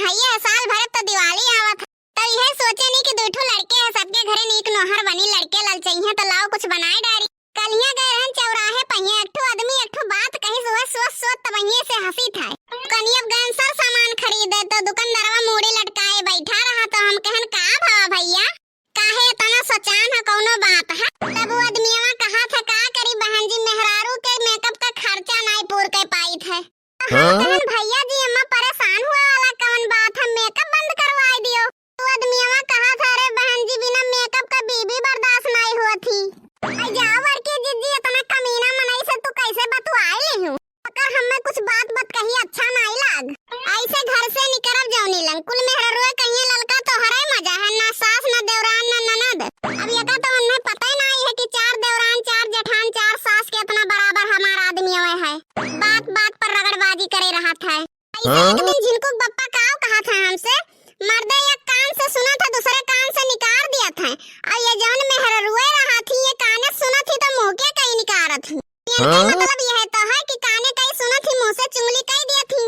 भैया साल भर तो दिवाली आवत तो यह सोचे नहीं कि दूठो लड़के है सबके घरे नीक नोहर बनी लड़के लल चाहिए तो लाओ कुछ बनाए डारी। कलिया गए रहन चौराहे पहिए एकठो आदमी एकठो बात कही सोच तबहिए से हंसी थाए। कनियब गए सर सामान खरीदे तो दुकानदारवा मूड़ी लटकाए बैठा रहा तो हम कहन का भावा भैया काहे इतना सचान है कौनो बात है। तब वो आदमीवा कहा था का करी बहन जी मेहरारू के मेकअप का खर्चा नहीं पूर के पाई थे। भैया जी अम्मा परेशान हुआ वाला कौन बात है मेकअप बंद करवाई दियो। तो आदमीवा कहा था अरे बहन जी बिना मेकअप का बीबी बर्दाश्त नहीं हुआ थी। जावर की जिज्जी इतना कमीना मनाई से तू कैसे बतवाई ले हूं अगर हमें कुछ बात कही अच्छा नहीं लाग। ऐसे घर से निकरब जौनी लंग कुल मेहरारू कहिए ललका तो हरे मजा है ना सास ना देवरान ना ननद। अब ये तो हमें पता ही नहीं है कि 4 देवरान 4 जेठान 4 सास के इतना बराबर हमारा आदमीवा है। बात बात पर रगड़बाजी करे रहा था। एक दिन जिनको बप्पा काव कहा था हमसे मर्दे एक कान से सुना था दूसरे कान से निकाल दिया था और ये जौन मेहरुए रहा थी ये काने सुना थी तो मुंह के कहीं निकारत थी। मतलब यह तो है कि काने कहीं सुना थी मुंह से चुंगली कहीं दिया थी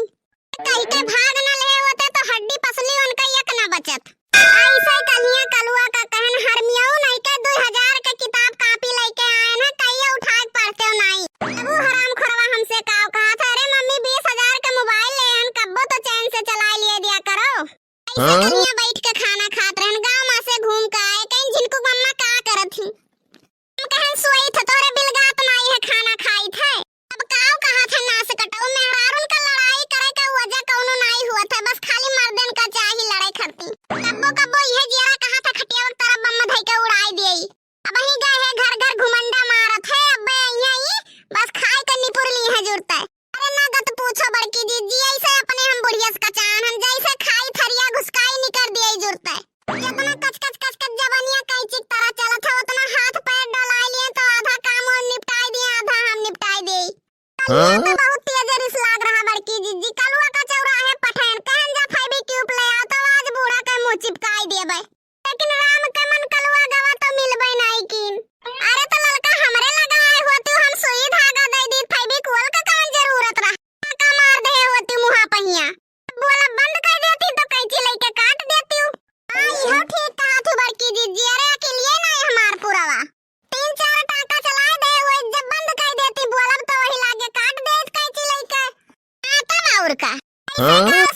कहीं के भाग न ले होते तो हड्डी पसली उनका एक न बचत। ऐसा कलिया कलुआ का कहन हरमियाऊ नहीं के 2000 के किताब कापी लेके आए ना कहीं उठा के पढ़ते हो नहीं। अब वो हराम खोरवा हमसे काव कहा था अरे मम्मी 20,000 का मोबाइल ले हन कब्बो तो चैन से चला लिए दिया करो। ऐसे कलिया बैठ के खाना खात रहन गांव में से घूम के आए कहीं जिनको मम्मा का करत थी हम कहन सोई थ तोरे बिलगात नहीं है खाना खाई थे। अब काव कहा था ना से कटो मेहरारून का लड़ाई करे का वजह कौनो नहीं हुआ था बस खाली मर्दन का चाही लड़ाई करती। कब्बो यह जेरा कहा था खटिया तरफ बम धई के उड़ाई देई। अब ही गए है घर घर घुमंडा मारत है अब यही बस खाए के निपुर ली है जुरता है। अरे ना गत पूछो बड़की जीजी ऐसे अपने हम बुढ़िया का चान हम जैसे खाई थरिया घुसकाई निकर दिए जुरता है। जितना कच जवानिया कई चिक तरह चला था उतना हाथ पैर डलाई लिए तो आधा काम और निपटाई दिए आधा हम निपटाई दे। तो बहुत तेज रिस लाग रहा बड़की जीजी कलुआ का चौराहे पठान कहन जा फाइबी क्यूब ले आओ तो आज बूढ़ा के मुंह चिपकाई देबे लेकिन राम के मन कलुआ गवा तो मिलबे नहीं किन। अरे तो ललका हमरे लगाए होती हम सुई धागा दे दी फाइबी कोल का कौन जरूरत रहा का मार दे होती मुहा पहिया बोला बंद कर देती तो कैची लेके काट देती हूं। इहो ठीक कहा थी बड़की जीजी अरे अकेले नहीं हमार पुरावा 3-4 टाका चलाए दे वो जब बंद कर देती बोलब तो वही लागे काट दे कैची लेके आता ना और का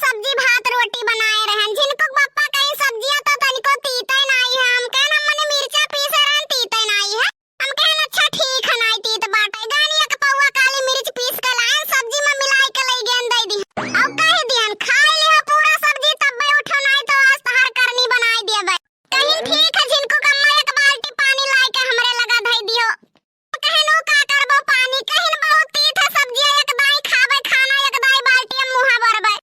सब्जी भात रोटी बनाए रहन जिनको बप्पा कहीं सब्जियां तो तनिको तीते नहीं है हम कहन हमने मिर्चा पीसे रहन तीते नहीं है हम कहन अच्छा ठीक है नहीं तीत बाटे गानी एक पौवा काली मिर्च पीस के लाए सब्जी में मिलाई के ले गेन दे दी अब कह दिहन खाए ले पूरा सब्जी तब बे उठो नहीं तो आज तहर करनी बनाई देबे कहीं ठीक है जिनको कम्मा एक बाल्टी पानी लाई के हमरे लगा धई दियो कहनो का करबो पानी कहन बहुत तीत है सब्जी एक दाई खाबे खाना एक दाई बाल्टी में मुहा भरबे